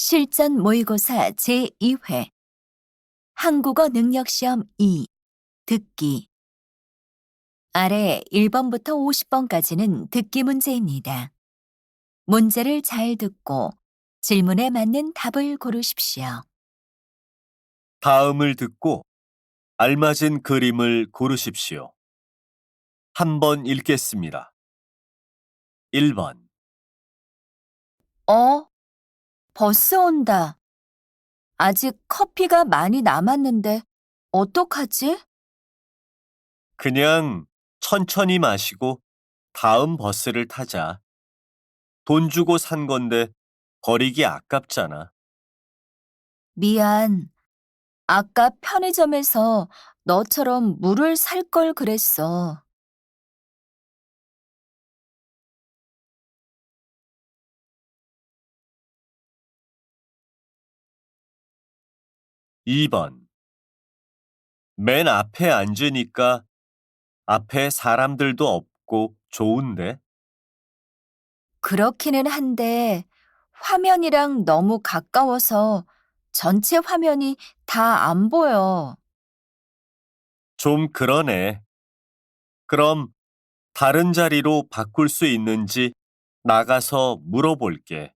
실전 모의고사 제2회 한국어 능력시험 2 듣기 아래 1번부터 50번까지는 듣기 문제입니다. 문제를 잘 듣고 질문에 맞는 답을 고르십시오. 다음을 듣고 알맞은 그림을 고르십시오. 한번 읽겠습니다. 1번, 버스 온다. 아직 커피가 많이 남았는데 어떡하지? 그냥 천천히 마시고 다음 버스를 타자. 돈 주고 산 건데 버리기 아깝잖아. 미안. 아까 편의점에서 너처럼 물을 살 걸 그랬어. 2번, 맨 앞에 앉으니까 앞에 사람들도 없고 좋은데? 그렇기는 한데 화면이랑 너무 가까워서 전체 화면이 다 안 보여. 좀 그러네. 그럼 다른 자리로 바꿀 수 있는지 나가서 물어볼게.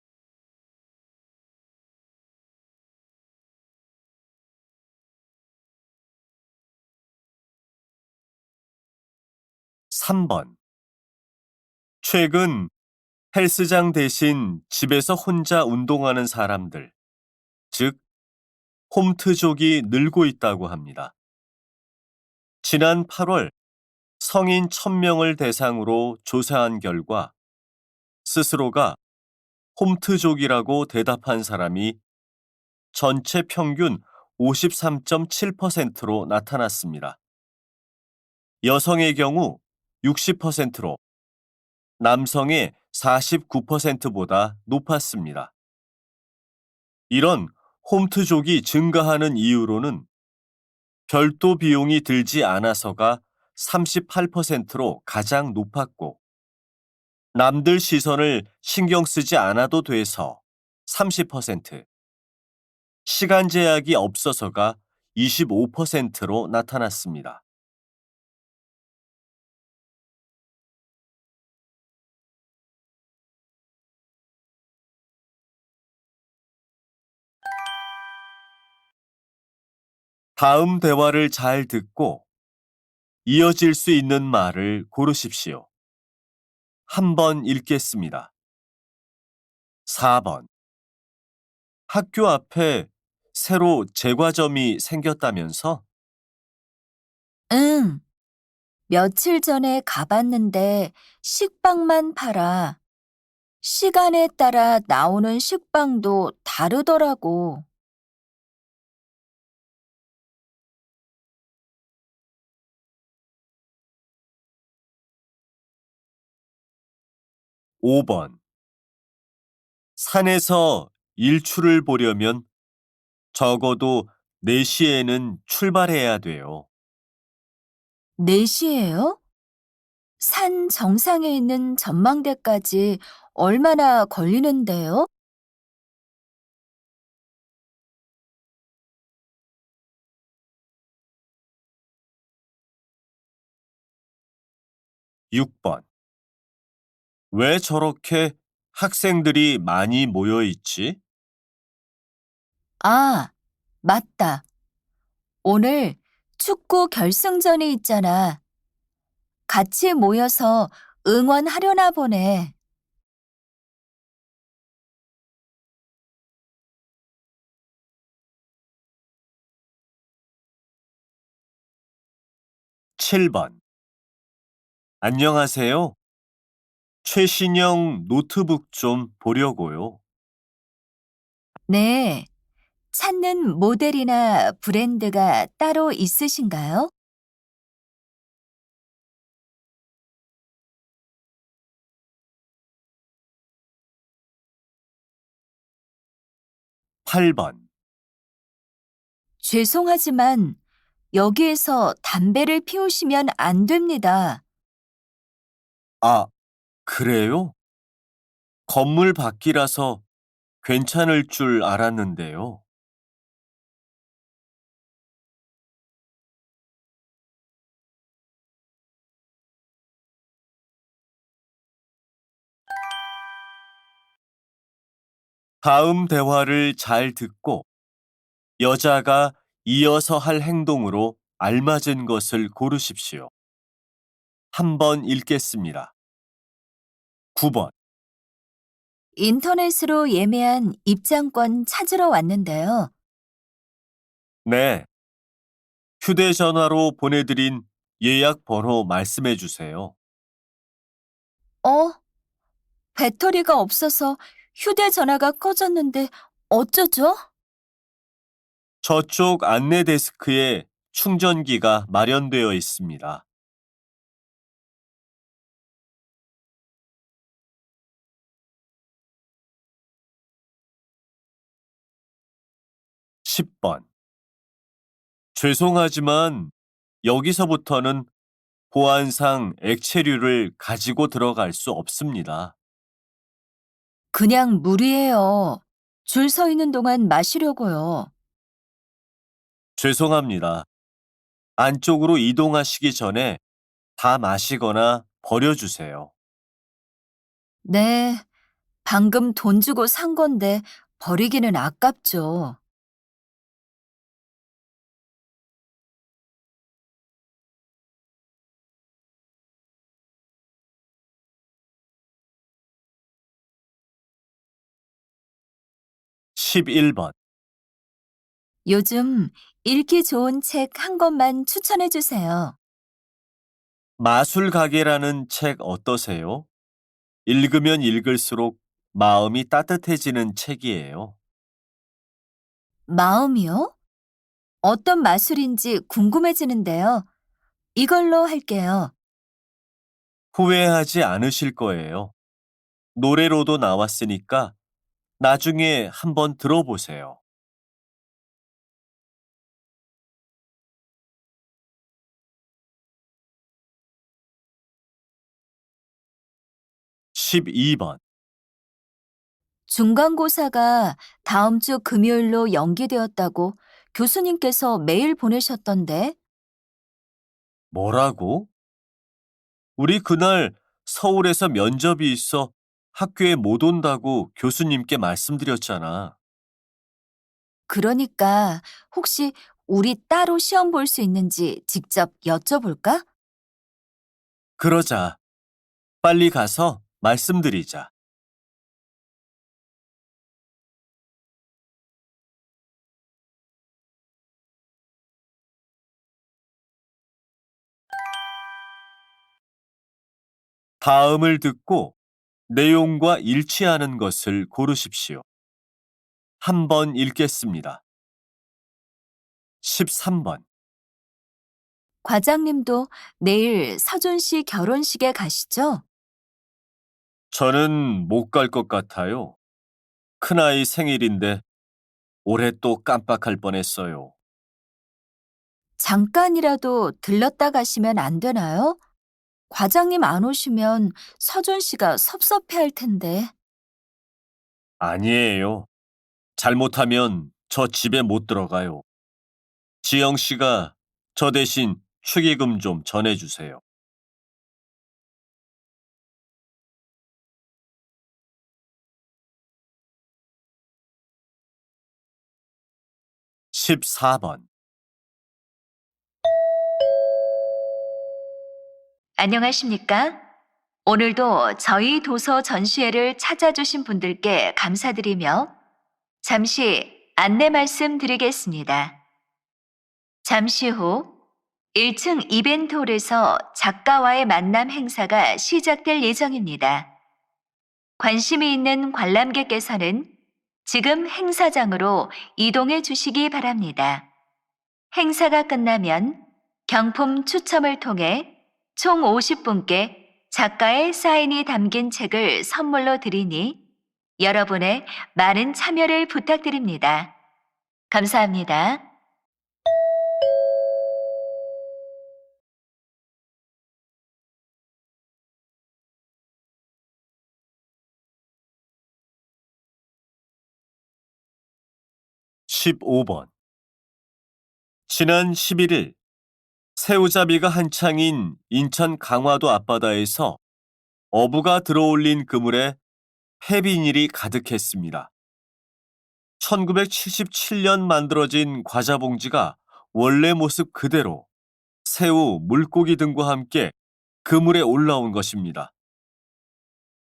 3번. 최근 헬스장 대신 집에서 혼자 운동하는 사람들, 즉, 홈트족이 늘고 있다고 합니다. 지난 8월 성인 1000명을 대상으로 조사한 결과 스스로가 홈트족이라고 대답한 사람이 전체 평균 53.7%로 나타났습니다. 여성의 경우 60%로, 남성의 49%보다 높았습니다. 이런 홈트족이 증가하는 이유로는 별도 비용이 들지 않아서가 38%로 가장 높았고, 남들 시선을 신경 쓰지 않아도 돼서 30%, 시간 제약이 없어서가 25%로 나타났습니다. 다음 대화를 잘 듣고 이어질 수 있는 말을 고르십시오. 한번 읽겠습니다. 4번. 학교 앞에 새로 제과점이 생겼다면서? 응, 며칠 전에 가봤는데 식빵만 팔아. 시간에 따라 나오는 식빵도 다르더라고. 5번. 산에서 일출을 보려면 적어도 4시에는 출발해야 돼요. 4시예요? 산 정상에 있는 전망대까지 얼마나 걸리는데요? 6번. 왜 저렇게 학생들이 많이 모여 있지? 아, 맞다. 오늘 축구 결승전이 있잖아. 같이 모여서 응원하려나 보네. 7번. 안녕하세요. 최신형 노트북 좀 보려고요. 네, 찾는 모델이나 브랜드가 따로 있으신가요? 8번. 죄송하지만 여기에서 담배를 피우시면 안 됩니다. 아, 그래요? 건물 밖이라서 괜찮을 줄 알았는데요. 다음 대화를 잘 듣고 여자가 이어서 할 행동으로 알맞은 것을 고르십시오. 한번 읽겠습니다. 9번. 인터넷으로 예매한 입장권 찾으러 왔는데요. 네. 휴대전화로 보내드린 예약 번호 말씀해 주세요. 어? 배터리가 없어서 휴대전화가 꺼졌는데 어쩌죠? 저쪽 안내 데스크에 충전기가 마련되어 있습니다. 10번. 죄송하지만 여기서부터는 보안상 액체류를 가지고 들어갈 수 없습니다. 그냥 물이에요. 줄 서 있는 동안 마시려고요. 죄송합니다. 안쪽으로 이동하시기 전에 다 마시거나 버려주세요. 네, 방금 돈 주고 산 건데 버리기는 아깝죠. 11번. 요즘 읽기 좋은 책 한 권만 추천해 주세요. 마술 가게라는 책 어떠세요? 읽으면 읽을수록 마음이 따뜻해지는 책이에요. 마음이요? 어떤 마술인지 궁금해지는데요. 이걸로 할게요. 후회하지 않으실 거예요. 노래로도 나왔으니까 나중에 한번 들어보세요. 12번. 중간고사가 다음 주 금요일로 연기되었다고 교수님께서 메일 보내셨던데, 뭐라고? 우리 그날 서울에서 면접이 있어 학교에 못 온다고 교수님께 말씀드렸잖아. 그러니까 혹시 우리 따로 시험 볼 수 있는지 직접 여쭤볼까? 그러자. 빨리 가서 말씀드리자. 다음을 듣고 내용과 일치하는 것을 고르십시오. 한번 읽겠습니다. 13번. 과장님도 내일 서준 씨 결혼식에 가시죠? 저는 못 갈 것 같아요. 큰아이 생일인데 올해 또 깜빡할 뻔했어요. 잠깐이라도 들렀다 가시면 안 되나요? 과장님 안 오시면 서준 씨가 섭섭해할 텐데. 아니에요. 잘못하면 저 집에 못 들어가요. 지영 씨가 저 대신 축의금 좀 전해주세요. 14번. 안녕하십니까? 오늘도 저희 도서 전시회를 찾아주신 분들께 감사드리며 잠시 안내 말씀 드리겠습니다. 잠시 후 1층 이벤트홀에서 작가와의 만남 행사가 시작될 예정입니다. 관심이 있는 관람객께서는 지금 행사장으로 이동해 주시기 바랍니다. 행사가 끝나면 경품 추첨을 통해 총 50분께 작가의 사인이 담긴 책을 선물로 드리니 여러분의 많은 참여를 부탁드립니다. 감사합니다. 15번. 지난 11일 새우잡이가 한창인 인천 강화도 앞바다에서 어부가 들어올린 그물에 폐비닐이 가득했습니다. 1977년 만들어진 과자 봉지가 원래 모습 그대로 새우, 물고기 등과 함께 그물에 올라온 것입니다.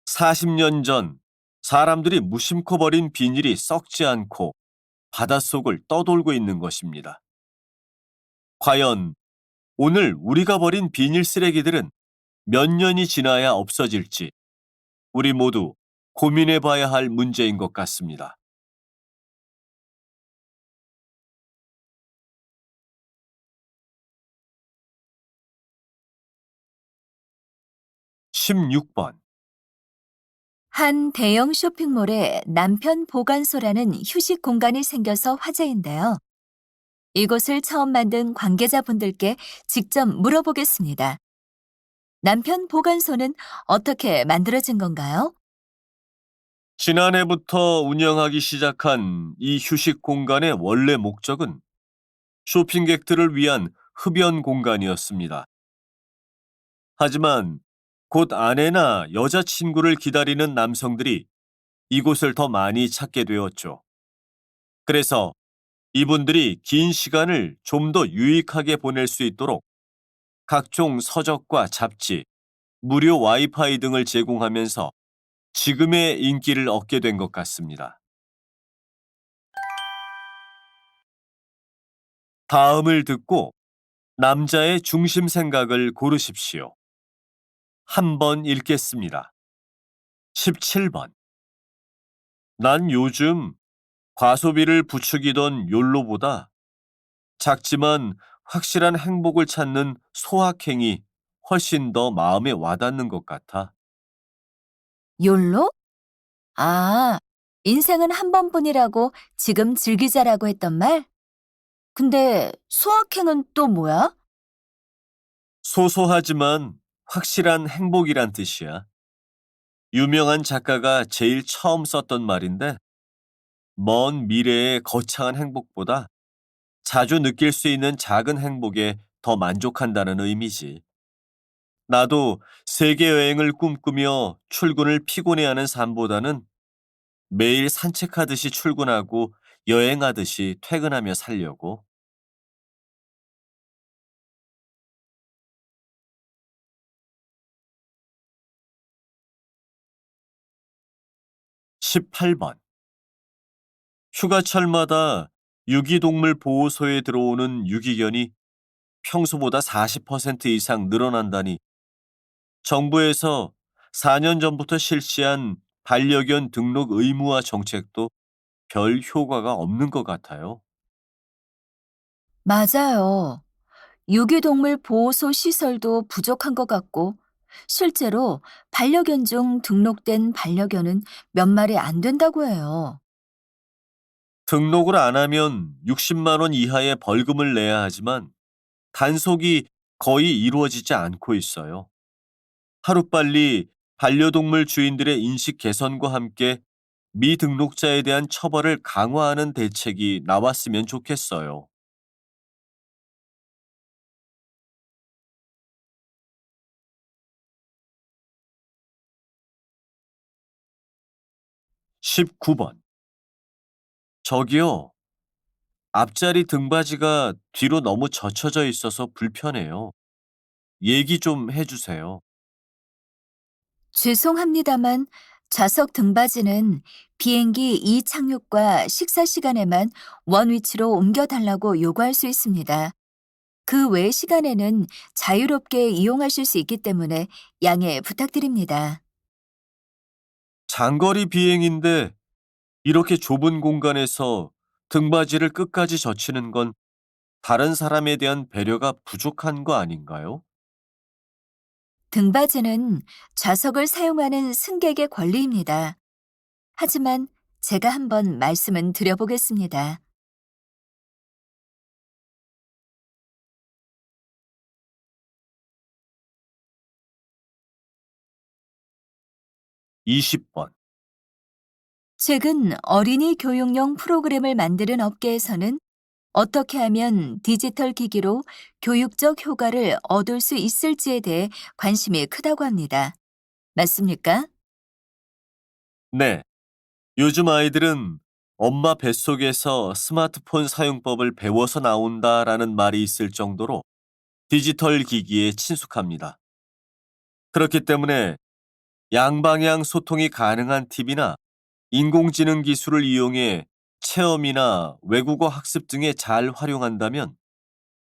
40년 전 사람들이 무심코 버린 비닐이 썩지 않고 바닷속을 떠돌고 있는 것입니다. 과연 오늘 우리가 버린 비닐 쓰레기들은 몇 년이 지나야 없어질지 우리 모두 고민해 봐야 할 문제인 것 같습니다. 16번. 한 대형 쇼핑몰에 남편 보관소라는 휴식 공간이 생겨서 화제인데요. 이곳을 처음 만든 관계자분들께 직접 물어보겠습니다. 남편 보관소는 어떻게 만들어진 건가요? 지난해부터 운영하기 시작한 이 휴식 공간의 원래 목적은 쇼핑객들을 위한 흡연 공간이었습니다. 하지만 곧 아내나 여자친구를 기다리는 남성들이 이곳을 더 많이 찾게 되었죠. 그래서 이분들이 긴 시간을 좀 더 유익하게 보낼 수 있도록 각종 서적과 잡지, 무료 와이파이 등을 제공하면서 지금의 인기를 얻게 된 것 같습니다. 다음을 듣고 남자의 중심 생각을 고르십시오. 한 번 읽겠습니다. 17번. 난 요즘 과소비를 부추기던 욜로보다 작지만 확실한 행복을 찾는 소확행이 훨씬 더 마음에 와닿는 것 같아. 욜로? 아, 인생은 한 번뿐이라고 지금 즐기자라고 했던 말? 근데 소확행은 또 뭐야? 소소하지만 확실한 행복이란 뜻이야. 유명한 작가가 제일 처음 썼던 말인데, 먼 미래의 거창한 행복보다 자주 느낄 수 있는 작은 행복에 더 만족한다는 의미지. 나도 세계 여행을 꿈꾸며 출근을 피곤해하는 삶보다는 매일 산책하듯이 출근하고 여행하듯이 퇴근하며 살려고. 18번. 휴가철마다 유기동물 보호소에 들어오는 유기견이 평소보다 40% 이상 늘어난다니 정부에서 4년 전부터 실시한 반려견 등록 의무화 정책도 별 효과가 없는 것 같아요. 맞아요. 유기동물 보호소 시설도 부족한 것 같고, 실제로 반려견 중 등록된 반려견은 몇 마리 안 된다고 해요. 등록을 안 하면 60만 원 이하의 벌금을 내야 하지만 단속이 거의 이루어지지 않고 있어요. 하루빨리 반려동물 주인들의 인식 개선과 함께 미등록자에 대한 처벌을 강화하는 대책이 나왔으면 좋겠어요. 19번. 저기요, 앞자리 등받이가 뒤로 너무 젖혀져 있어서 불편해요. 얘기 좀 해주세요. 죄송합니다만 좌석 등받이는 비행기 이착륙과 식사 시간에만 원 위치로 옮겨달라고 요구할 수 있습니다. 그 외 시간에는 자유롭게 이용하실 수 있기 때문에 양해 부탁드립니다. 장거리 비행인데 이렇게 좁은 공간에서 등받이를 끝까지 젖히는 건 다른 사람에 대한 배려가 부족한 거 아닌가요? 등받이는 좌석을 사용하는 승객의 권리입니다. 하지만 제가 한번 말씀은 드려보겠습니다. 20번. 최근 어린이 교육용 프로그램을 만드는 업계에서는 어떻게 하면 디지털 기기로 교육적 효과를 얻을 수 있을지에 대해 관심이 크다고 합니다. 맞습니까? 네, 요즘 아이들은 엄마 뱃속에서 스마트폰 사용법을 배워서 나온다라는 말이 있을 정도로 디지털 기기에 친숙합니다. 그렇기 때문에 양방향 소통이 가능한 팁이나 인공지능 기술을 이용해 체험이나 외국어 학습 등에 잘 활용한다면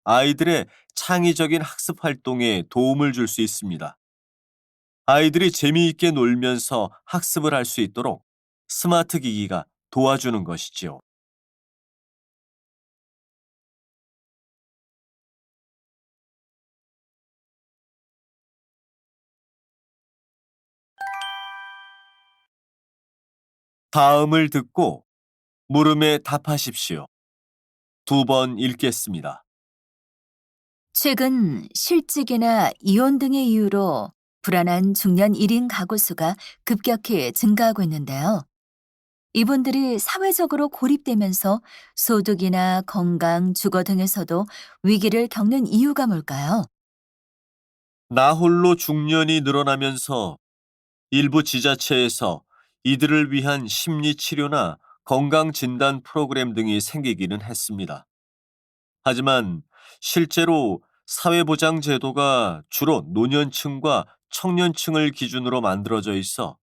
아이들의 창의적인 학습 활동에 도움을 줄 수 있습니다. 아이들이 재미있게 놀면서 학습을 할 수 있도록 스마트 기기가 도와주는 것이지요. 다음을 듣고 물음에 답하십시오. 두 번 읽겠습니다. 최근 실직이나 이혼 등의 이유로 불안한 중년 1인 가구 수가 급격히 증가하고 있는데요. 이분들이 사회적으로 고립되면서 소득이나 건강, 주거 등에서도 위기를 겪는 이유가 뭘까요? 나홀로 중년이 늘어나면서 일부 지자체에서 이들을 위한 심리 치료나 건강 진단 프로그램 등이 생기기는 했습니다. 하지만 실제로 사회보장 제도가 주로 노년층과 청년층을 기준으로 만들어져 있어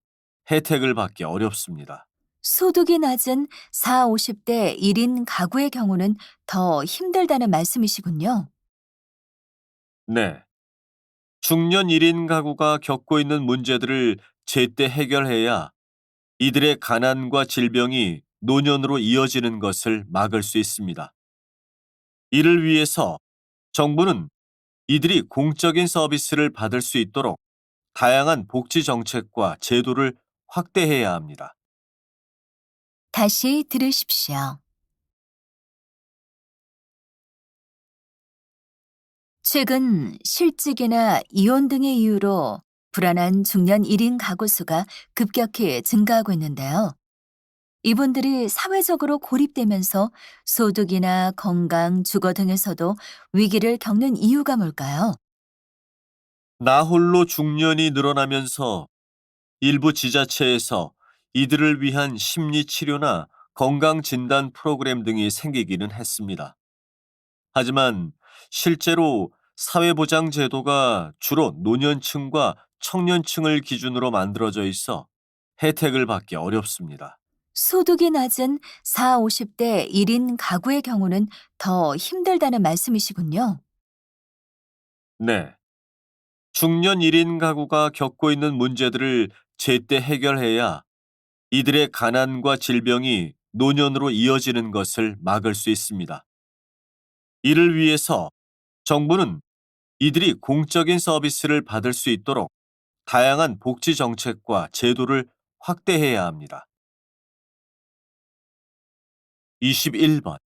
혜택을 받기 어렵습니다. 소득이 낮은 4, 50대 1인 가구의 경우는 더 힘들다는 말씀이시군요. 네. 중년 1인 가구가 겪고 있는 문제들을 제때 해결해야 이들의 가난과 질병이 노년으로 이어지는 것을 막을 수 있습니다. 이를 위해서 정부는 이들이 공적인 서비스를 받을 수 있도록 다양한 복지 정책과 제도를 확대해야 합니다. 다시 들으십시오. 최근 실직이나 이혼 등의 이유로 불안한 중년 1인 가구 수가 급격히 증가하고 있는데요. 이분들이 사회적으로 고립되면서 소득이나 건강, 주거 등에서도 위기를 겪는 이유가 뭘까요? 나홀로 중년이 늘어나면서 일부 지자체에서 이들을 위한 심리 치료나 건강 진단 프로그램 등이 생기기는 했습니다. 하지만 실제로 사회보장 제도가 주로 노년층과 청년층을 기준으로 만들어져 있어 혜택을 받기 어렵습니다. 소득이 낮은 4, 50대 1인 가구의 경우는 더 힘들다는 말씀이시군요. 네. 중년 1인 가구가 겪고 있는 문제들을 제때 해결해야 이들의 가난과 질병이 노년으로 이어지는 것을 막을 수 있습니다. 이를 위해서 정부는 이들이 공적인 서비스를 받을 수 있도록 다양한 복지 정책과 제도를 확대해야 합니다. 21번,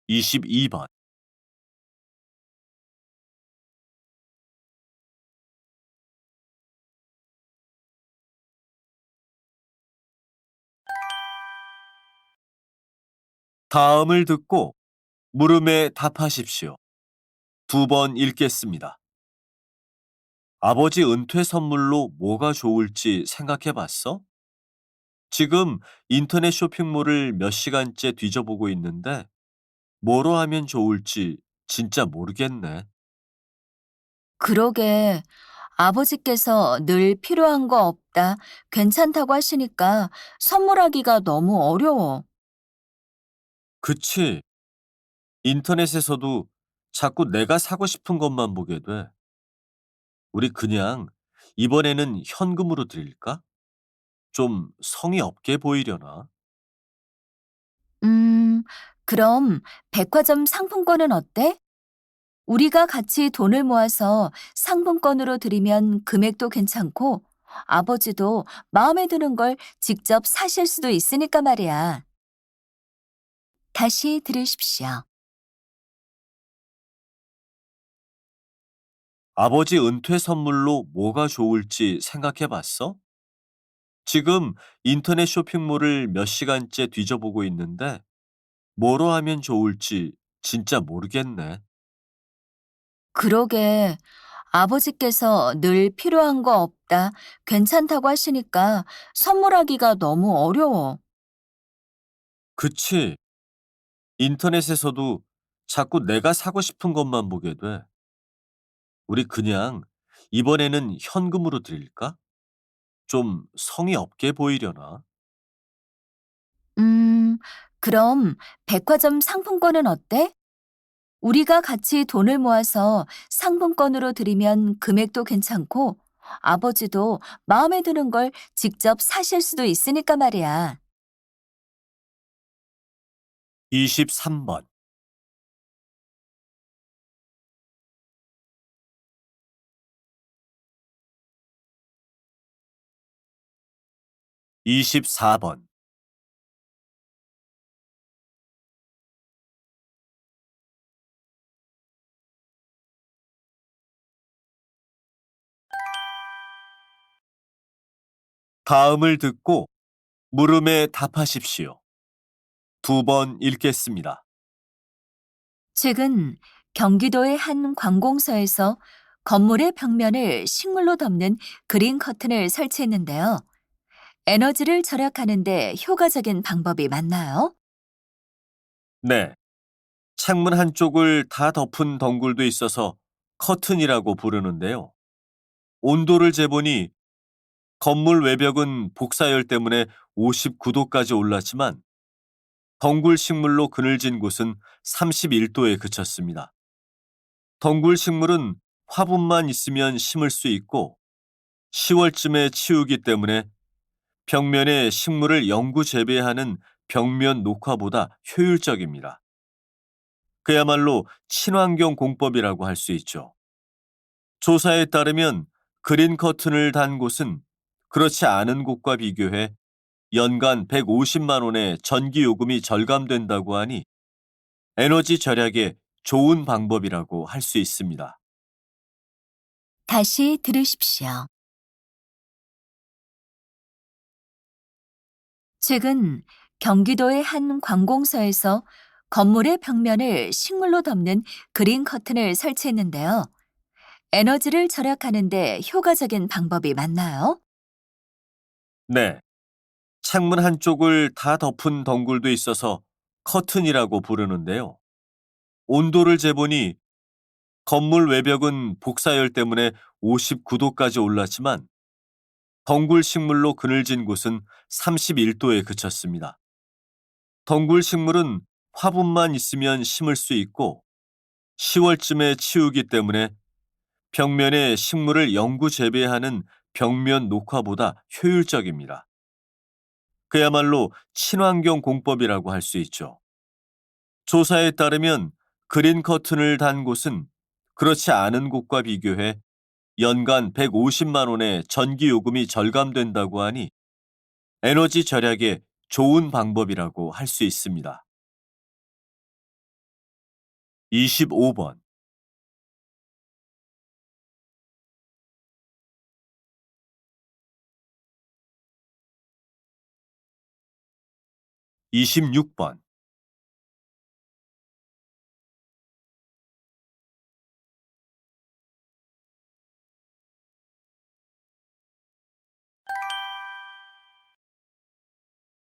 22번. 다음을 듣고 물음에 답하십시오. 두 번 읽겠습니다. 아버지 은퇴 선물로 뭐가 좋을지 생각해 봤어? 지금 인터넷 쇼핑몰을 몇 시간째 뒤져보고 있는데 뭐로 하면 좋을지 진짜 모르겠네. 그러게. 아버지께서 늘 필요한 거 없다, 괜찮다고 하시니까 선물하기가 너무 어려워. 그치? 인터넷에서도 자꾸 내가 사고 싶은 것만 보게 돼. 우리 그냥 이번에는 현금으로 드릴까? 좀 성의 없게 보이려나? 음, 그럼 백화점 상품권은 어때? 우리가 같이 돈을 모아서 상품권으로 드리면 금액도 괜찮고 아버지도 마음에 드는 걸 직접 사실 수도 있으니까 말이야. 다시 들으십시오. 아버지 은퇴 선물로 뭐가 좋을지 생각해 봤어? 지금 인터넷 쇼핑몰을 몇 시간째 뒤져보고 있는데 뭐로 하면 좋을지 진짜 모르겠네. 그러게. 아버지께서 늘 필요한 거 없다, 괜찮다고 하시니까 선물하기가 너무 어려워. 그치? 인터넷에서도 자꾸 내가 사고 싶은 것만 보게 돼. 우리 그냥 이번에는 현금으로 드릴까? 좀 성의 없게 보이려나? 음, 그럼 백화점 상품권은 어때? 우리가 같이 돈을 모아서 상품권으로 드리면 금액도 괜찮고 아버지도 마음에 드는 걸 직접 사실 수도 있으니까 말이야. 23번, 24번. 다음을 듣고 물음에 답하십시오. 두 번 읽겠습니다. 최근 경기도의 한 관공서에서 건물의 벽면을 식물로 덮는 그린 커튼을 설치했는데요. 에너지를 절약하는데 효과적인 방법이 맞나요? 네. 창문 한쪽을 다 덮은 덩굴도 있어서 커튼이라고 부르는데요. 온도를 재보니 건물 외벽은 복사열 때문에 59도까지 올랐지만 덩굴 식물로 그늘진 곳은 31도에 그쳤습니다. 덩굴 식물은 화분만 있으면 심을 수 있고 10월쯤에 치우기 때문에 벽면에 식물을 영구 재배하는 벽면 녹화보다 효율적입니다. 그야말로 친환경 공법이라고 할 수 있죠. 조사에 따르면 그린 커튼을 단 곳은 그렇지 않은 곳과 비교해 연간 150만 원의 전기 요금이 절감된다고 하니 에너지 절약에 좋은 방법이라고 할 수 있습니다. 다시 들으십시오. 최근 경기도의 한 관공서에서 건물의 벽면을 식물로 덮는 그린 커튼을 설치했는데요. 에너지를 절약하는데 효과적인 방법이 맞나요? 네. 창문 한쪽을 다 덮은 덩굴도 있어서 커튼이라고 부르는데요. 온도를 재보니 건물 외벽은 복사열 때문에 59도까지 올랐지만 덩굴 식물로 그늘진 곳은 31도에 그쳤습니다. 덩굴 식물은 화분만 있으면 심을 수 있고 10월쯤에 치우기 때문에 벽면에 식물을 영구 재배하는 벽면 녹화보다 효율적입니다. 그야말로 친환경 공법이라고 할 수 있죠. 조사에 따르면 그린 커튼을 단 곳은 그렇지 않은 곳과 비교해 연간 150만 원의 전기 요금이 절감된다고 하니 에너지 절약에 좋은 방법이라고 할 수 있습니다. 25번, 26번.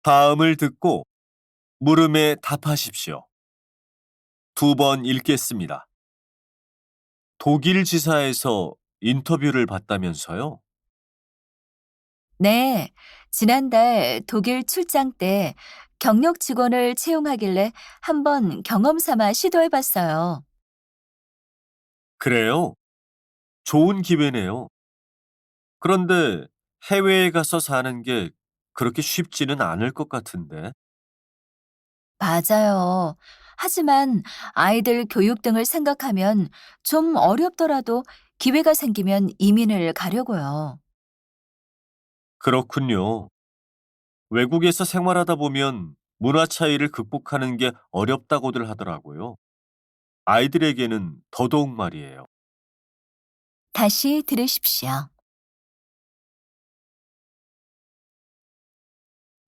다음을 듣고 물음에 답하십시오. 두 번 읽겠습니다. 독일 지사에서 인터뷰를 받다면서요? 네, 지난달 독일 출장 때 경력 직원을 채용하길래 한번 경험 삼아 시도해 봤어요. 그래요? 좋은 기회네요. 그런데 해외에 가서 사는 게 그렇게 쉽지는 않을 것 같은데. 맞아요. 하지만 아이들 교육 등을 생각하면 좀 어렵더라도 기회가 생기면 이민을 가려고요. 그렇군요. 외국에서 생활하다 보면 문화 차이를 극복하는 게 어렵다고들 하더라고요. 아이들에게는 더더욱 말이에요. 다시 들으십시오.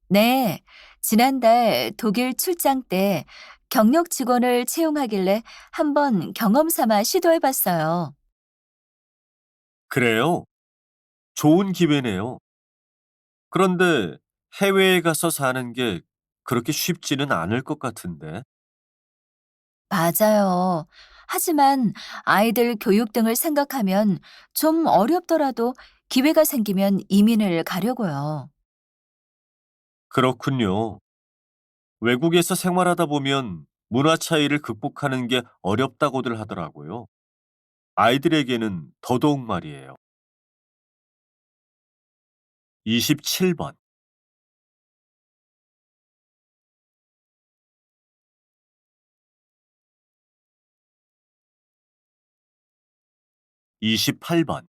네, 지난달 독일 출장 때 경력 직원을 채용하길래 한번 경험 삼아 시도해 봤어요. 그래요? 좋은 기회네요. 그런데 해외에 가서 사는 게 그렇게 쉽지는 않을 것 같은데. 맞아요. 하지만 아이들 교육 등을 생각하면 좀 어렵더라도 기회가 생기면 이민을 가려고요. 그렇군요. 외국에서 생활하다 보면 문화 차이를 극복하는 게 어렵다고들 하더라고요. 아이들에게는 더더욱 말이에요. 27번, 28번.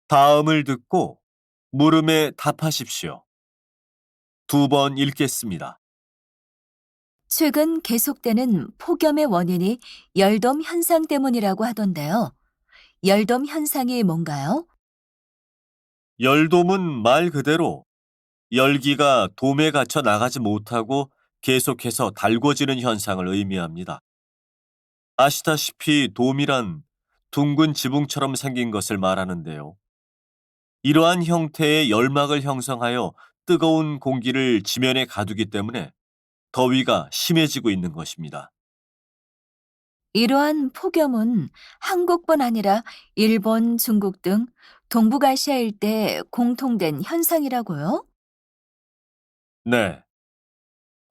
다음을 듣고 물음에 답하십시오. 두 번 읽겠습니다. 최근 계속되는 폭염의 원인이 열돔 현상 때문이라고 하던데요. 열돔 현상이 뭔가요? 열돔은 말 그대로 열기가 돔에 갇혀 나가지 못하고 계속해서 달궈지는 현상을 의미합니다. 아시다시피 돔이란 둥근 지붕처럼 생긴 것을 말하는데요. 이러한 형태의 열막을 형성하여 뜨거운 공기를 지면에 가두기 때문에 더위가 심해지고 있는 것입니다. 이러한 폭염은 한국뿐 아니라 일본, 중국 등 동북아시아 일대 공통된 현상이라고요? 네.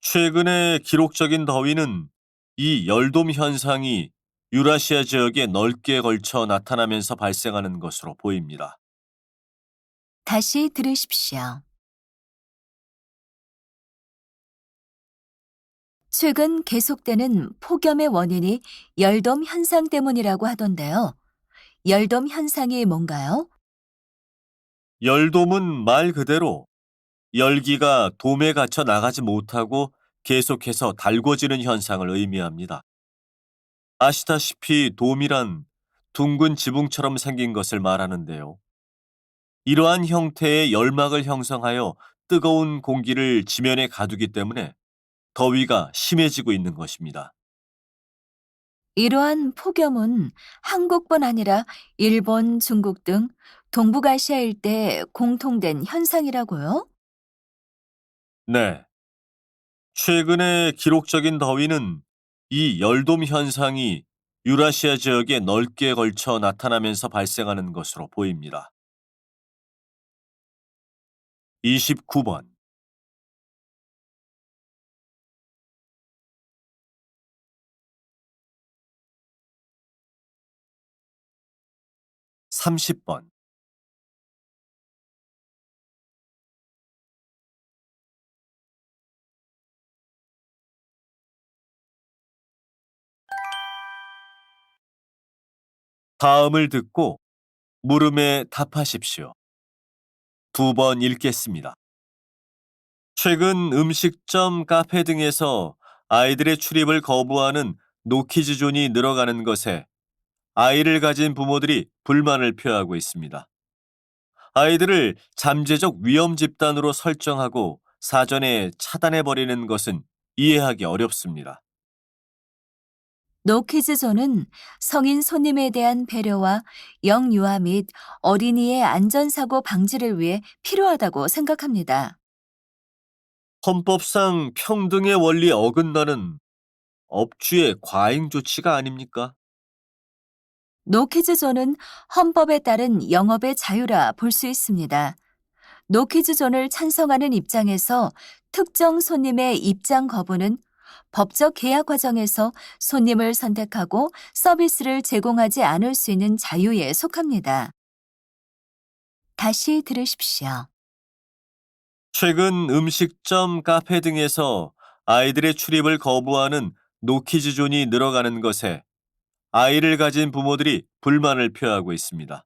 최근의 기록적인 더위는 이 열돔 현상이 유라시아 지역에 넓게 걸쳐 나타나면서 발생하는 것으로 보입니다. 다시 들으십시오. 최근 계속되는 폭염의 원인이 열돔 현상 때문이라고 하던데요. 열돔 현상이 뭔가요? 열돔은 말 그대로 열기가 돔에 갇혀 나가지 못하고 계속해서 달궈지는 현상을 의미합니다. 아시다시피 돔이란 둥근 지붕처럼 생긴 것을 말하는데요. 이러한 형태의 열막을 형성하여 뜨거운 공기를 지면에 가두기 때문에 더위가 심해지고 있는 것입니다. 이러한 폭염은 한국뿐 아니라 일본, 중국 등 동북아시아 일대 공통된 현상이라고요? 네. 최근의 기록적인 더위는 이 열돔 현상이 유라시아 지역에 넓게 걸쳐 나타나면서 발생하는 것으로 보입니다. 29번, 30번. 다음을 듣고 물음에 답하십시오. 두 번 읽겠습니다. 최근 음식점, 카페 등에서 아이들의 출입을 거부하는 노키즈존이 늘어가는 것에 아이를 가진 부모들이 불만을 표하고 있습니다. 아이들을 잠재적 위험 집단으로 설정하고 사전에 차단해버리는 것은 이해하기 어렵습니다. 노키즈존은 성인 손님에 대한 배려와 영유아 및 어린이의 안전사고 방지를 위해 필요하다고 생각합니다. 헌법상 평등의 원리에 어긋나는 업주의 과잉 조치가 아닙니까? 노키즈존은 헌법에 따른 영업의 자유라 볼 수 있습니다. 노키즈존을 찬성하는 입장에서 특정 손님의 입장 거부는 법적 계약 과정에서 손님을 선택하고 서비스를 제공하지 않을 수 있는 자유에 속합니다. 다시 들으십시오. 최근 음식점, 카페 등에서 아이들의 출입을 거부하는 노키즈존이 늘어가는 것에 아이를 가진 부모들이 불만을 표하고 있습니다.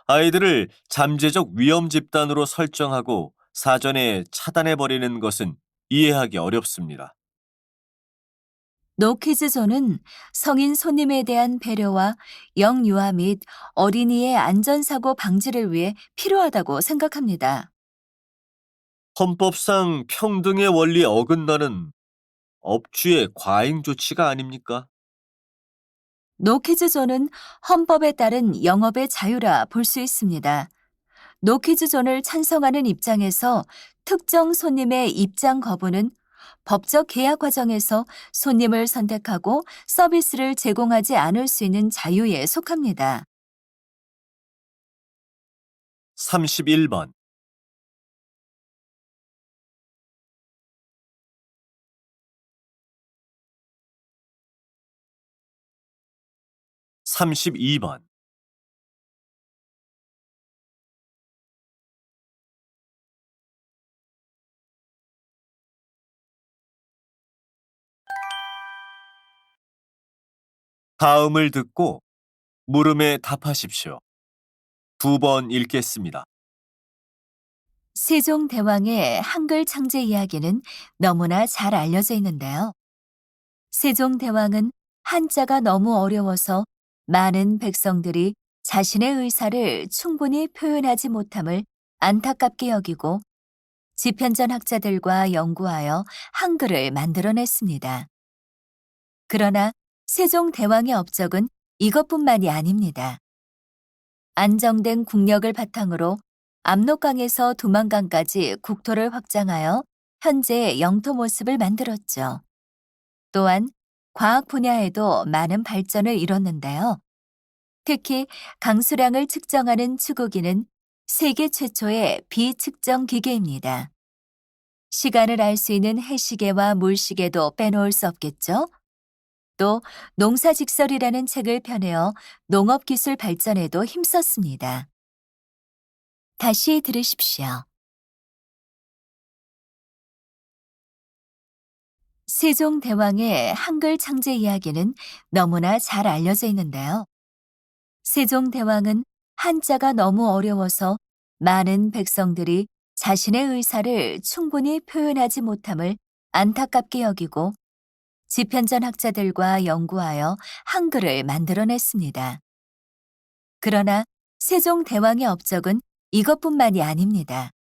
아이들을 잠재적 위험 집단으로 설정하고 사전에 차단해버리는 것은 이해하기 어렵습니다. 노키즈존은 성인 손님에 대한 배려와 영유아 및 어린이의 안전사고 방지를 위해 필요하다고 생각합니다. 헌법상 평등의 원리에 어긋나는 업주의 과잉 조치가 아닙니까? 노키즈존은 헌법에 따른 영업의 자유라 볼 수 있습니다. 노키즈존을 찬성하는 입장에서 특정 손님의 입장 거부는 법적 계약 과정에서 손님을 선택하고 서비스를 제공하지 않을 수 있는 자유에 속합니다. 31번. 32번. 다음을 듣고 물음에 답하십시오. 2번 읽겠습니다. 세종대왕의 한글 창제 이야기는 너무나 잘 알려져 있는데요. 세종대왕은 한자가 너무 어려워서 많은 백성들이 자신의 의사를 충분히 표현하지 못함을 안타깝게 여기고 지편전 학자들과 연구하여 한글을 만들어냈습니다. 그러나 세종대왕의 업적은 이것뿐만이 아닙니다. 안정된 국력을 바탕으로 압록강에서 두만강까지 국토를 확장하여 현재 영토 모습을 만들었죠. 또한 과학 분야에도 많은 발전을 이뤘는데요. 특히 강수량을 측정하는 추구기는 세계 최초의 비측정 기계입니다. 시간을 알 수 있는 해시계와 물시계도 빼놓을 수 없겠죠. 또 농사직설이라는 책을 펴내어 농업기술 발전에도 힘썼습니다. 다시 들으십시오. 세종대왕의 한글 창제 이야기는 너무나 잘 알려져 있는데요. 세종대왕은 한자가 너무 어려워서 많은 백성들이 자신의 의사를 충분히 표현하지 못함을 안타깝게 여기고 지편전 학자들과 연구하여 한글을 만들어냈습니다. 그러나 세종대왕의 업적은 이것뿐만이 아닙니다.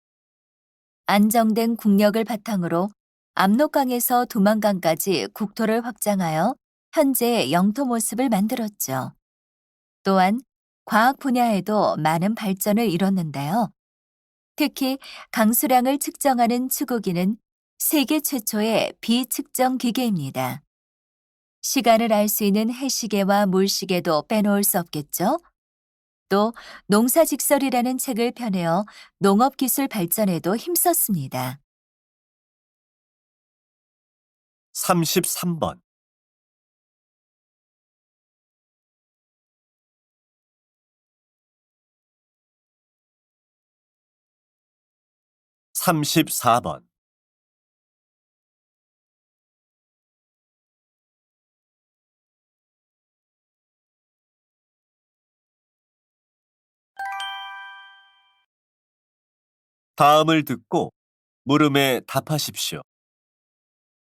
안정된 국력을 바탕으로 압록강에서 두만강까지 국토를 확장하여 현재 영토 모습을 만들었죠. 또한 과학 분야에도 많은 발전을 이뤘는데요. 특히 강수량을 측정하는 추구기는 세계 최초의 비측정 기계입니다. 시간을 알 수 있는 해시계와 물시계도 빼놓을 수 없겠죠. 또 농사직설이라는 책을 펴내어 농업기술 발전에도 힘썼습니다. 33번. 34번. 다음을 듣고 물음에 답하십시오.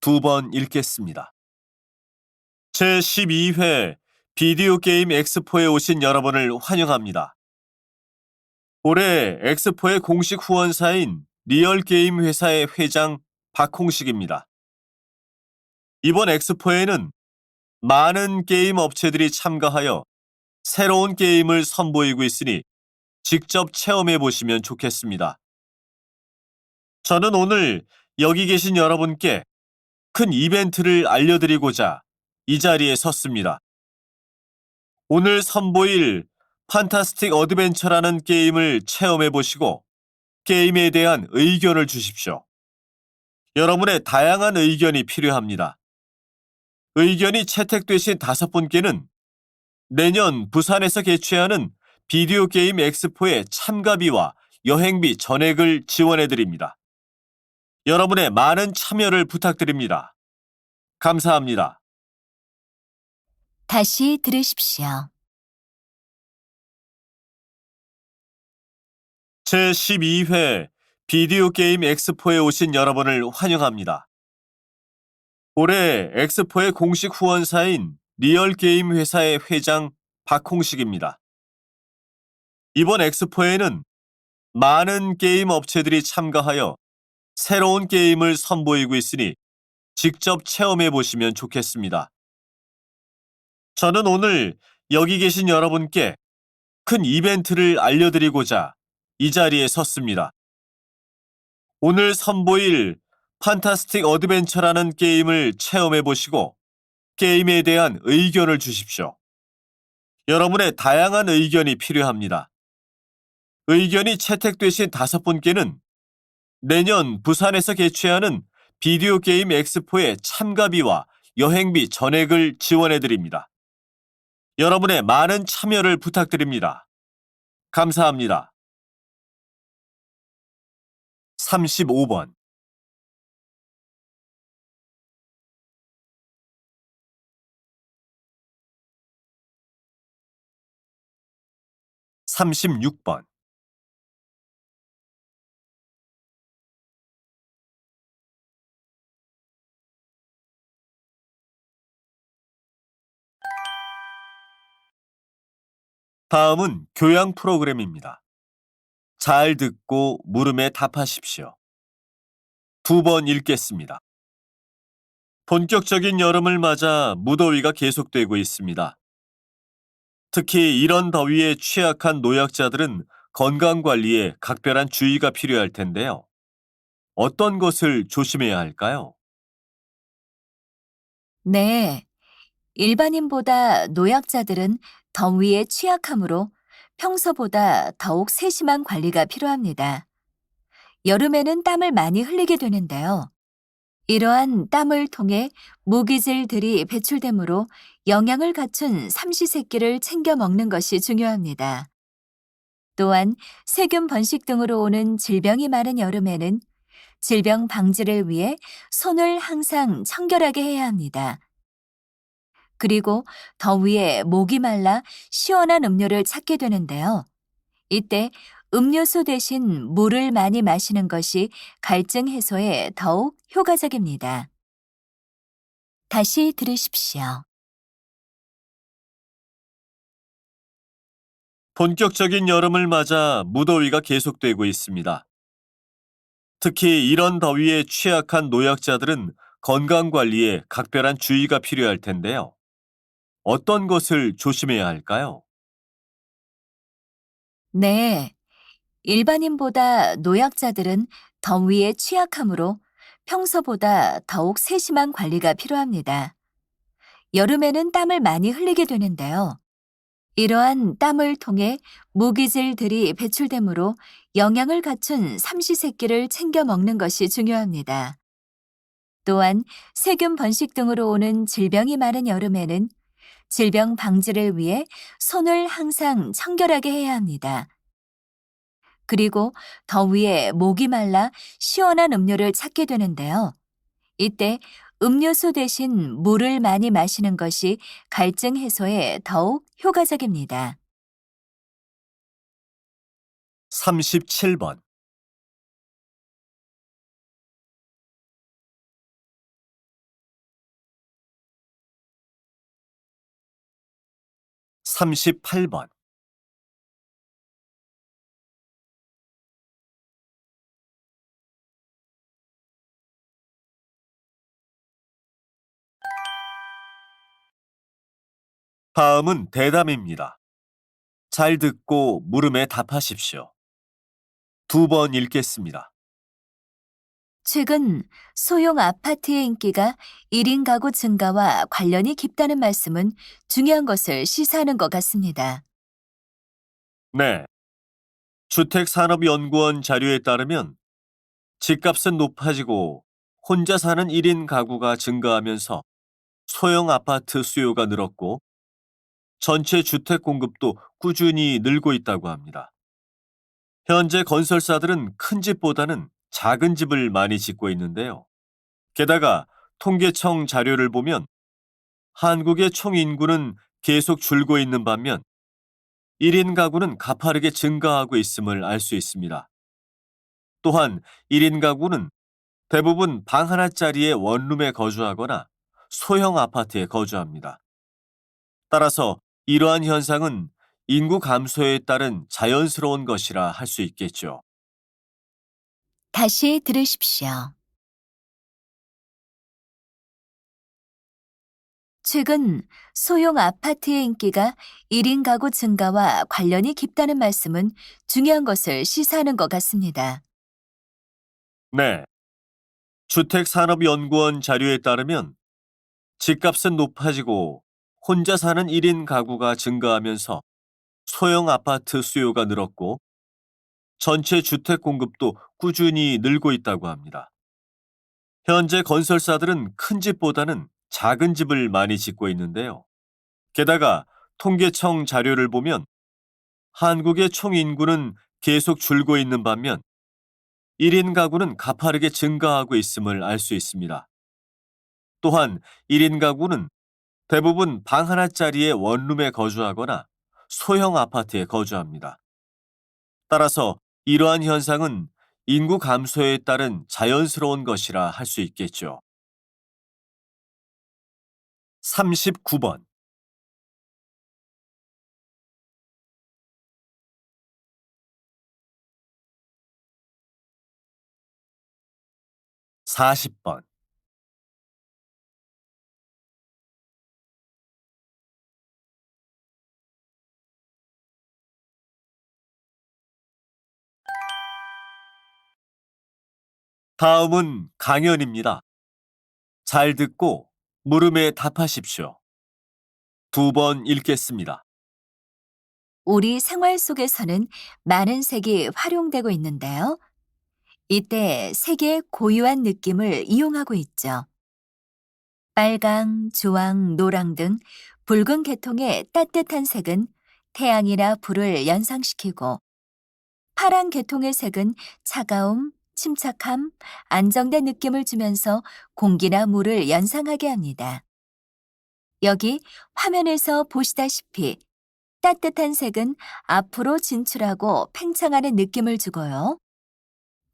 2번 읽겠습니다. 제12회 비디오 게임 엑스포에 오신 여러분을 환영합니다. 올해 엑스포의 공식 후원사인 리얼게임 회사의 회장 박홍식입니다. 이번 엑스포에는 많은 게임 업체들이 참가하여 새로운 게임을 선보이고 있으니 직접 체험해 보시면 좋겠습니다. 저는 오늘 여기 계신 여러분께 큰 이벤트를 알려드리고자 이 자리에 섰습니다. 오늘 선보일 판타스틱 어드벤처라는 게임을 체험해 보시고 게임에 대한 의견을 주십시오. 여러분의 다양한 의견이 필요합니다. 의견이 채택되신 5분께는 내년 부산에서 개최하는 비디오 게임 엑스포의 참가비와 여행비 전액을 지원해 드립니다. 여러분의 많은 참여를 부탁드립니다. 감사합니다. 다시 들으십시오. 제12회 비디오 게임 엑스포에 오신 여러분을 환영합니다. 올해 엑스포의 공식 후원사인 리얼게임 회사의 회장 박홍식입니다. 이번 엑스포에는 많은 게임 업체들이 참가하여 새로운 게임을 선보이고 있으니 직접 체험해 보시면 좋겠습니다. 저는 오늘 여기 계신 여러분께 큰 이벤트를 알려드리고자 이 자리에 섰습니다. 오늘 선보일 판타스틱 어드벤처라는 게임을 체험해 보시고 게임에 대한 의견을 주십시오. 여러분의 다양한 의견이 필요합니다. 의견이 채택되신 5분께는 내년 부산에서 개최하는 비디오 게임 엑스포의 참가비와 여행비 전액을 지원해 드립니다. 여러분의 많은 참여를 부탁드립니다. 감사합니다. 35번 36번 다음은 교양 프로그램입니다. 잘 듣고 물음에 답하십시오. 2번 읽겠습니다. 본격적인 여름을 맞아 무더위가 계속되고 있습니다. 특히 이런 더위에 취약한 노약자들은 건강관리에 각별한 주의가 필요할 텐데요. 어떤 것을 조심해야 할까요? 네, 일반인보다 노약자들은 더위에 취약하므로 평소보다 더욱 세심한 관리가 필요합니다. 여름에는 땀을 많이 흘리게 되는데요. 이러한 땀을 통해 무기질들이 배출되므로 영양을 갖춘 삼시세끼를 챙겨 먹는 것이 중요합니다. 또한 세균 번식 등으로 오는 질병이 많은 여름에는 질병 방지를 위해 손을 항상 청결하게 해야 합니다. 그리고 더위에 목이 말라 시원한 음료를 찾게 되는데요. 이때 음료수 대신 물을 많이 마시는 것이 갈증 해소에 더욱 효과적입니다. 다시 들으십시오. 본격적인 여름을 맞아 무더위가 계속되고 있습니다. 특히 이런 더위에 취약한 노약자들은 건강관리에 각별한 주의가 필요할 텐데요. 어떤 것을 조심해야 할까요? 네, 일반인보다 노약자들은 더위에 취약하므로 평소보다 더욱 세심한 관리가 필요합니다. 여름에는 땀을 많이 흘리게 되는데요. 이러한 땀을 통해 무기질들이 배출되므로 영양을 갖춘 삼시세끼를 챙겨 먹는 것이 중요합니다. 또한 세균 번식 등으로 오는 질병이 많은 여름에는 질병 방지를 위해 손을 항상 청결하게 해야 합니다. 그리고 더위에 목이 말라 시원한 음료를 찾게 되는데요. 이때 음료수 대신 물을 많이 마시는 것이 갈증 해소에 더욱 효과적입니다. 37번 38번 다음은 대담입니다. 잘 듣고 물음에 답하십시오. 2번 읽겠습니다. 최근 소형 아파트의 인기가 1인 가구 증가와 관련이 깊다는 말씀은 중요한 것을 시사하는 것 같습니다. 네. 주택산업연구원 자료에 따르면 집값은 높아지고 혼자 사는 1인 가구가 증가하면서 소형 아파트 수요가 늘었고 전체 주택 공급도 꾸준히 늘고 있다고 합니다. 현재 건설사들은 큰 집보다는 작은 집을 많이 짓고 있는데요. 게다가 통계청 자료를 보면 한국의 총 인구는 계속 줄고 있는 반면 1인 가구는 가파르게 증가하고 있음을 알 수 있습니다. 또한 1인 가구는 대부분 방 하나짜리의 원룸에 거주하거나 소형 아파트에 거주합니다. 따라서 이러한 현상은 인구 감소에 따른 자연스러운 것이라 할 수 있겠죠. 다시 들으십시오. 최근 소형 아파트의 인기가 1인 가구 증가와 관련이 깊다는 말씀은 중요한 것을 시사하는 것 같습니다. 네. 주택산업연구원 자료에 따르면 집값은 높아지고 혼자 사는 1인 가구가 증가하면서 소형 아파트 수요가 늘었고 전체 주택 공급도 꾸준히 늘고 있다고 합니다. 현재 건설사들은 큰 집보다는 작은 집을 많이 짓고 있는데요. 게다가 통계청 자료를 보면 한국의 총 인구는 계속 줄고 있는 반면 1인 가구는 가파르게 증가하고 있음을 알 수 있습니다. 또한 1인 가구는 대부분 방 하나짜리의 원룸에 거주하거나 소형 아파트에 거주합니다. 따라서 이러한 현상은 인구 감소에 따른 자연스러운 것이라 할 수 있겠죠. 39번. 40번. 다음은 강연입니다. 잘 듣고 물음에 답하십시오. 2번 읽겠습니다. 우리 생활 속에서는 많은 색이 활용되고 있는데요. 이때 색의 고유한 느낌을 이용하고 있죠. 빨강, 주황, 노랑 등 붉은 계통의 따뜻한 색은 태양이나 불을 연상시키고 파란 계통의 색은 차가움, 침착함, 안정된 느낌을 주면서 공기나 물을 연상하게 합니다. 여기 화면에서 보시다시피 따뜻한 색은 앞으로 진출하고 팽창하는 느낌을 주고요.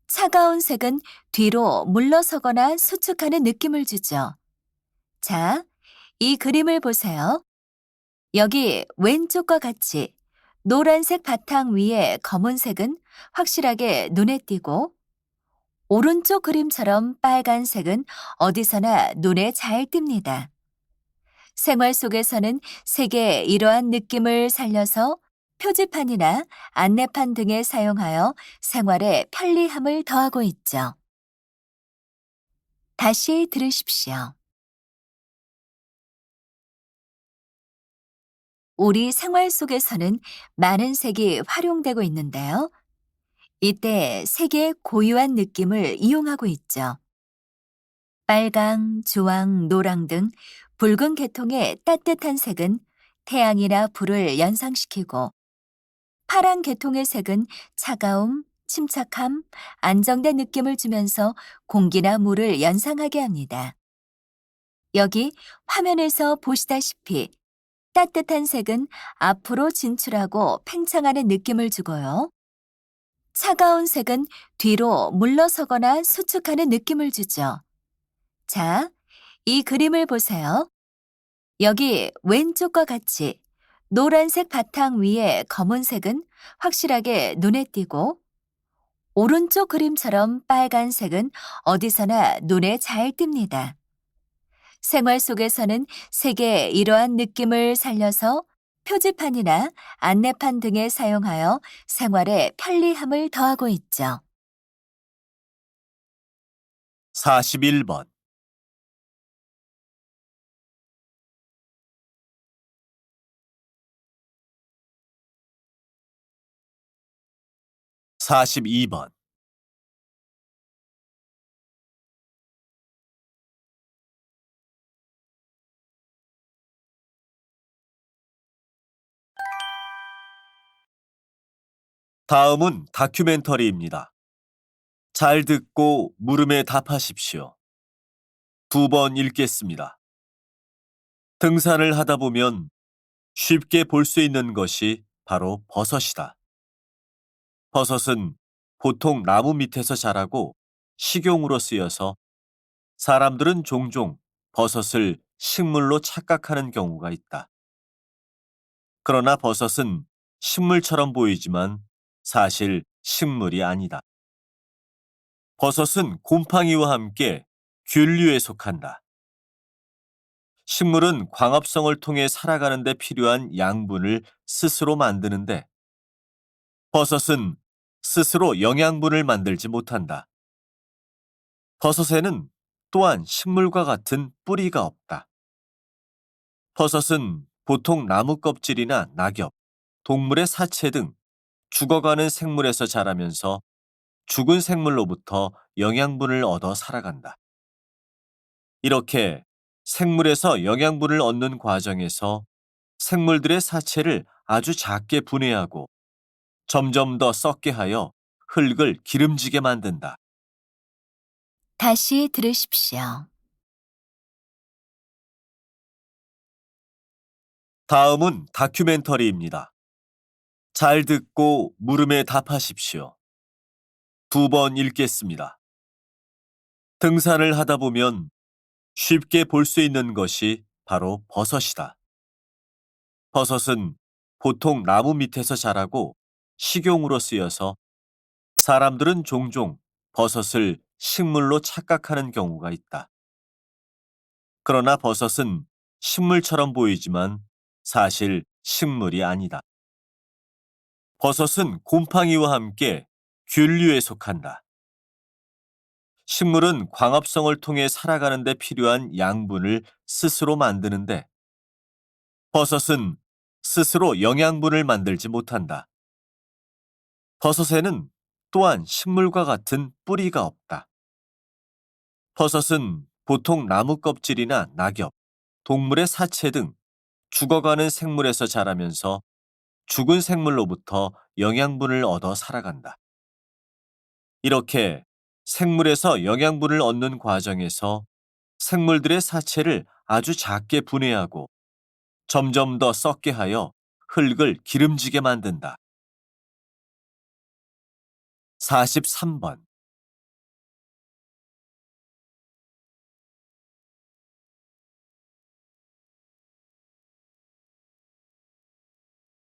차가운 색은 뒤로 물러서거나 수축하는 느낌을 주죠. 자, 이 그림을 보세요. 여기 왼쪽과 같이 노란색 바탕 위에 검은색은 확실하게 눈에 띄고 오른쪽 그림처럼 빨간색은 어디서나 눈에 잘 띕니다. 생활 속에서는 색의 이러한 느낌을 살려서 표지판이나 안내판 등에 사용하여 생활에 편리함을 더하고 있죠. 다시 들으십시오. 우리 생활 속에서는 많은 색이 활용되고 있는데요. 이때 색의 고유한 느낌을 이용하고 있죠. 빨강, 주황, 노랑 등 붉은 계통의 따뜻한 색은 태양이나 불을 연상시키고 파란 계통의 색은 차가움, 침착함, 안정된 느낌을 주면서 공기나 물을 연상하게 합니다. 여기 화면에서 보시다시피 따뜻한 색은 앞으로 진출하고 팽창하는 느낌을 주고요. 차가운 색은 뒤로 물러서거나 수축하는 느낌을 주죠. 자, 이 그림을 보세요. 여기 왼쪽과 같이 노란색 바탕 위에 검은색은 확실하게 눈에 띄고 오른쪽 그림처럼 빨간색은 어디서나 눈에 잘 띕니다. 생활 속에서는 색의 이러한 느낌을 살려서 표지판이나 안내판 등에 사용하여 생활에 편리함을 더하고 있죠. 41번. 42번. 다음은 다큐멘터리입니다. 잘 듣고 물음에 답하십시오. 2번 읽겠습니다. 등산을 하다 보면 쉽게 볼 수 있는 것이 바로 버섯이다. 버섯은 보통 나무 밑에서 자라고 식용으로 쓰여서 사람들은 종종 버섯을 식물로 착각하는 경우가 있다. 그러나 버섯은 식물처럼 보이지만 사실 식물이 아니다. 버섯은 곰팡이와 함께 균류에 속한다. 식물은 광합성을 통해 살아가는 데 필요한 양분을 스스로 만드는데 버섯은 스스로 영양분을 만들지 못한다. 버섯에는 또한 식물과 같은 뿌리가 없다. 버섯은 보통 나무 껍질이나 낙엽, 동물의 사체 등 죽어가는 생물에서 자라면서 죽은 생물로부터 영양분을 얻어 살아간다. 이렇게 생물에서 영양분을 얻는 과정에서 생물들의 사체를 아주 작게 분해하고 점점 더 썩게 하여 흙을 기름지게 만든다. 다시 들으십시오. 다음은 다큐멘터리입니다. 잘 듣고 물음에 답하십시오. 2번 읽겠습니다. 등산을 하다 보면 쉽게 볼 수 있는 것이 바로 버섯이다. 버섯은 보통 나무 밑에서 자라고 식용으로 쓰여서 사람들은 종종 버섯을 식물로 착각하는 경우가 있다. 그러나 버섯은 식물처럼 보이지만 사실 식물이 아니다. 버섯은 곰팡이와 함께 균류에 속한다. 식물은 광합성을 통해 살아가는 데 필요한 양분을 스스로 만드는데 버섯은 스스로 영양분을 만들지 못한다. 버섯에는 또한 식물과 같은 뿌리가 없다. 버섯은 보통 나무 껍질이나 낙엽, 동물의 사체 등 죽어가는 생물에서 자라면서 죽은 생물로부터 영양분을 얻어 살아간다. 이렇게 생물에서 영양분을 얻는 과정에서 생물들의 사체를 아주 작게 분해하고 점점 더 썩게 하여 흙을 기름지게 만든다. 43번.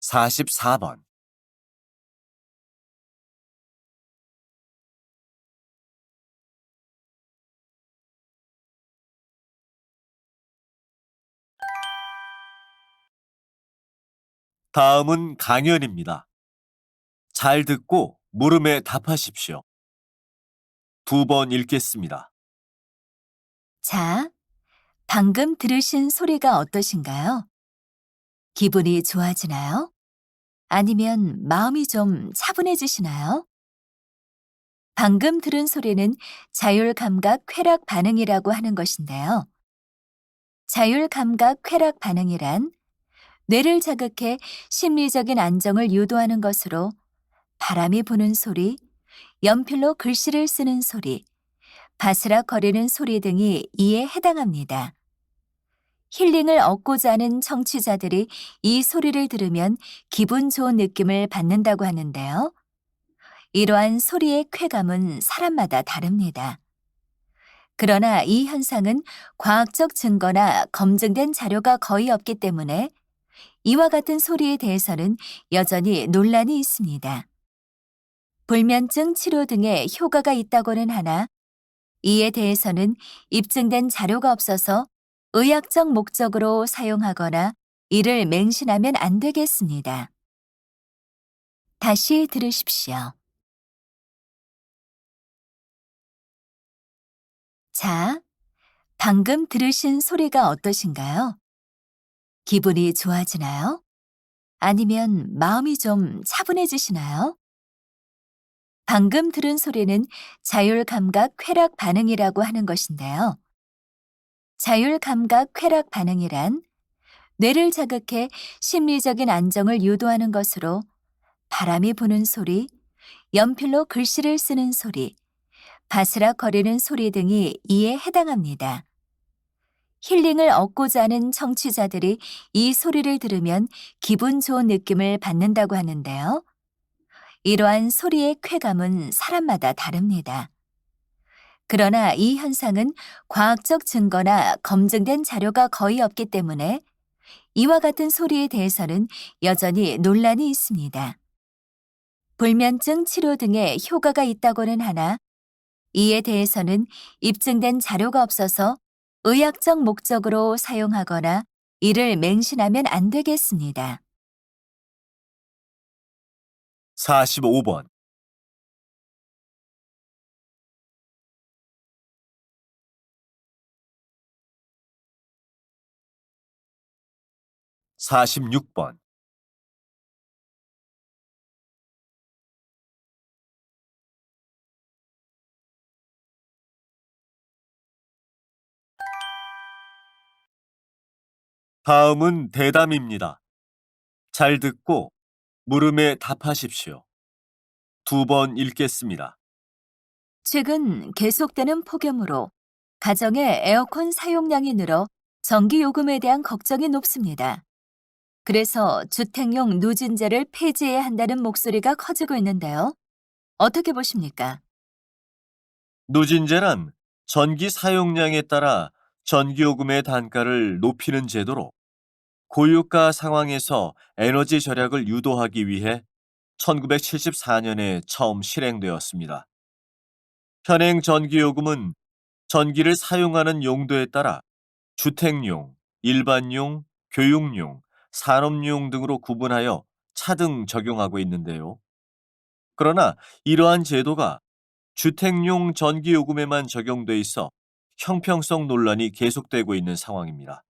44번. 다음은 강연입니다. 잘 듣고 물음에 답하십시오. 2번 읽겠습니다. 자, 방금 들으신 소리가 어떠신가요? 기분이 좋아지나요? 아니면 마음이 좀 차분해지시나요? 방금 들은 소리는 자율감각 쾌락 반응이라고 하는 것인데요. 자율감각 쾌락 반응이란 뇌를 자극해 심리적인 안정을 유도하는 것으로 바람이 부는 소리, 연필로 글씨를 쓰는 소리, 바스락거리는 소리 등이 이에 해당합니다. 힐링을 얻고자 하는 청취자들이 이 소리를 들으면 기분 좋은 느낌을 받는다고 하는데요. 이러한 소리의 쾌감은 사람마다 다릅니다. 그러나 이 현상은 과학적 증거나 검증된 자료가 거의 없기 때문에 이와 같은 소리에 대해서는 여전히 논란이 있습니다. 불면증 치료 등에 효과가 있다고는 하나 이에 대해서는 입증된 자료가 없어서 의학적 목적으로 사용하거나 이를 맹신하면 안 되겠습니다. 다시 들으십시오. 자, 방금 들으신 소리가 어떠신가요? 기분이 좋아지나요? 아니면 마음이 좀 차분해지시나요? 방금 들은 소리는 자율감각 쾌락 반응이라고 하는 것인데요. 자율감각 쾌락 반응이란 뇌를 자극해 심리적인 안정을 유도하는 것으로 바람이 부는 소리, 연필로 글씨를 쓰는 소리, 바스락거리는 소리 등이 이에 해당합니다. 힐링을 얻고자 하는 청취자들이 이 소리를 들으면 기분 좋은 느낌을 받는다고 하는데요. 이러한 소리의 쾌감은 사람마다 다릅니다. 그러나 이 현상은 과학적 증거나 검증된 자료가 거의 없기 때문에 이와 같은 소리에 대해서는 여전히 논란이 있습니다. 불면증 치료 등의 효과가 있다고는 하나 이에 대해서는 입증된 자료가 없어서 의학적 목적으로 사용하거나 이를 맹신하면 안 되겠습니다. 45번, 46번. 다음은 대담입니다. 잘 듣고 물음에 답하십시오. 2번 읽겠습니다. 최근 계속되는 폭염으로 가정의 에어컨 사용량이 늘어 전기요금에 대한 걱정이 높습니다. 그래서 주택용 누진제를 폐지해야 한다는 목소리가 커지고 있는데요. 어떻게 보십니까? 누진제란 전기 사용량에 따라 전기요금의 단가를 높이는 제도로 고유가 상황에서 에너지 절약을 유도하기 위해 1974년에 처음 실행되었습니다. 현행 전기요금은 전기를 사용하는 용도에 따라 주택용, 일반용, 교육용, 산업용 등으로 구분하여 차등 적용하고 있는데요. 그러나 이러한 제도가 주택용 전기요금에만 적용돼 있어 형평성 논란이 계속되고 있는 상황입니다.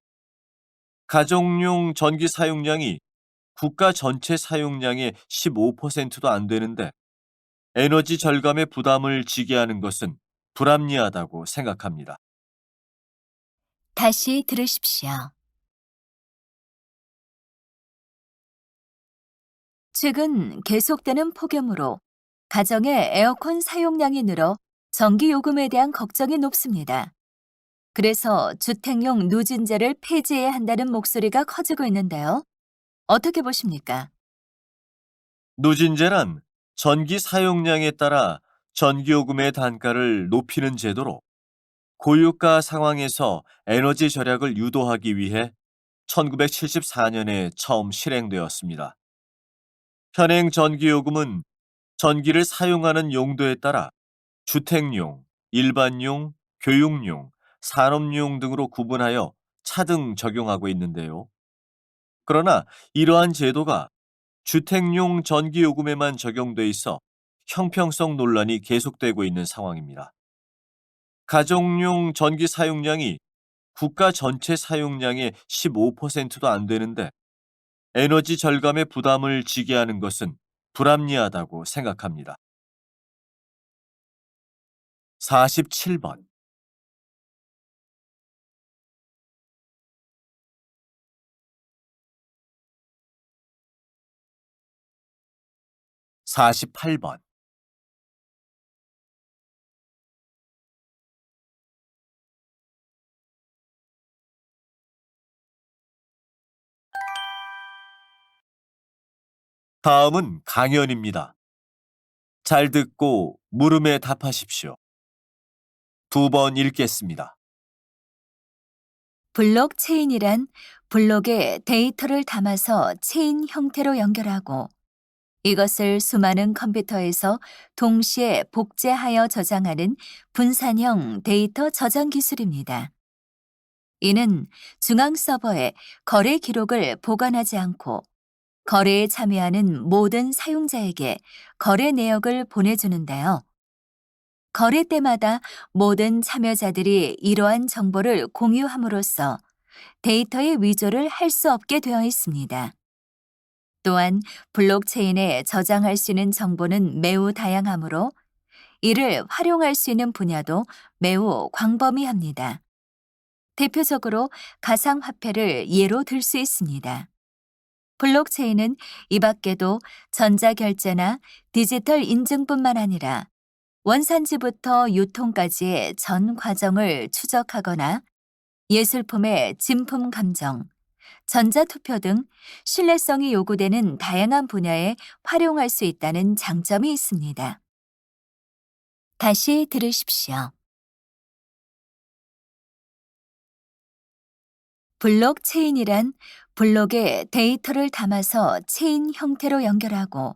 가정용 전기 사용량이 국가 전체 사용량의 15%도 안 되는데 에너지 절감의 부담을 지게 하는 것은 불합리하다고 생각합니다. 다시 들으십시오. 최근 계속되는 폭염으로 가정의 에어컨 사용량이 늘어 전기요금에 대한 걱정이 높습니다. 그래서 주택용 누진제를 폐지해야 한다는 목소리가 커지고 있는데요. 어떻게 보십니까? 누진제란 전기 사용량에 따라 전기요금의 단가를 높이는 제도로 고유가 상황에서 에너지 절약을 유도하기 위해 1974년에 처음 실행되었습니다. 현행 전기요금은 전기를 사용하는 용도에 따라 주택용, 일반용, 교육용, 산업용 등으로 구분하여 차등 적용하고 있는데요. 그러나 이러한 제도가 주택용 전기요금에만 적용돼 있어 형평성 논란이 계속되고 있는 상황입니다. 가정용 전기 사용량이 국가 전체 사용량의 15%도 안 되는데 에너지 절감의 부담을 지게 하는 것은 불합리하다고 생각합니다. 47번, 48번. 다음은 강연입니다. 잘 듣고 물음에 답하십시오. 2번 읽겠습니다. 블록체인이란 블록에 데이터를 담아서 체인 형태로 연결하고 이것을 수많은 컴퓨터에서 동시에 복제하여 저장하는 분산형 데이터 저장 기술입니다. 이는 중앙 서버에 거래 기록을 보관하지 않고 거래에 참여하는 모든 사용자에게 거래 내역을 보내주는데요. 거래 때마다 모든 참여자들이 이러한 정보를 공유함으로써 데이터의 위조를 할 수 없게 되어 있습니다. 또한 블록체인에 저장할 수 있는 정보는 매우 다양하므로 이를 활용할 수 있는 분야도 매우 광범위합니다. 대표적으로 가상화폐를 예로 들 수 있습니다. 블록체인은 이 밖에도 전자결제나 디지털 인증뿐만 아니라 원산지부터 유통까지의 전 과정을 추적하거나 예술품의 진품 감정, 전자투표 등 신뢰성이 요구되는 다양한 분야에 활용할 수 있다는 장점이 있습니다. 다시 들으십시오. 블록체인이란 블록에 데이터를 담아서 체인 형태로 연결하고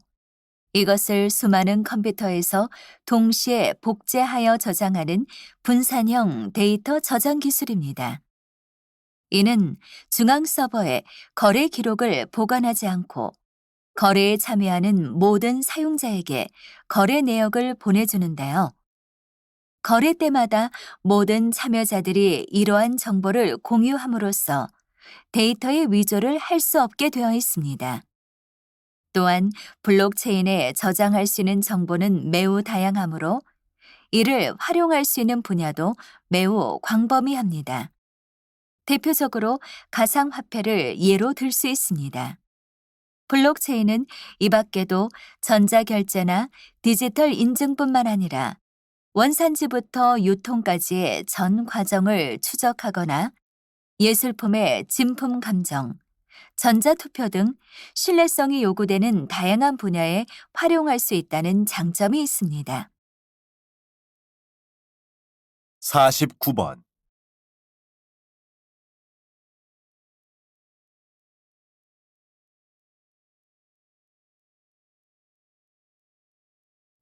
이것을 수많은 컴퓨터에서 동시에 복제하여 저장하는 분산형 데이터 저장 기술입니다. 이는 중앙 서버에 거래 기록을 보관하지 않고 거래에 참여하는 모든 사용자에게 거래 내역을 보내주는데요. 거래 때마다 모든 참여자들이 이러한 정보를 공유함으로써 데이터의 위조를 할 수 없게 되어 있습니다. 또한 블록체인에 저장할 수 있는 정보는 매우 다양하므로 이를 활용할 수 있는 분야도 매우 광범위합니다. 대표적으로 가상화폐를 예로 들 수 있습니다. 블록체인은 이 밖에도 전자결제나 디지털 인증뿐만 아니라 원산지부터 유통까지의 전 과정을 추적하거나 예술품의 진품 감정, 전자투표 등 신뢰성이 요구되는 다양한 분야에 활용할 수 있다는 장점이 있습니다. 49번.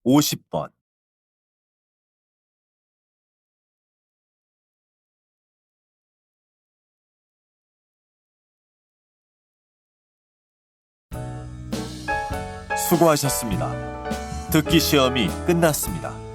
50번. '수고하셨습니다. 듣기 시험이 끝났습니다.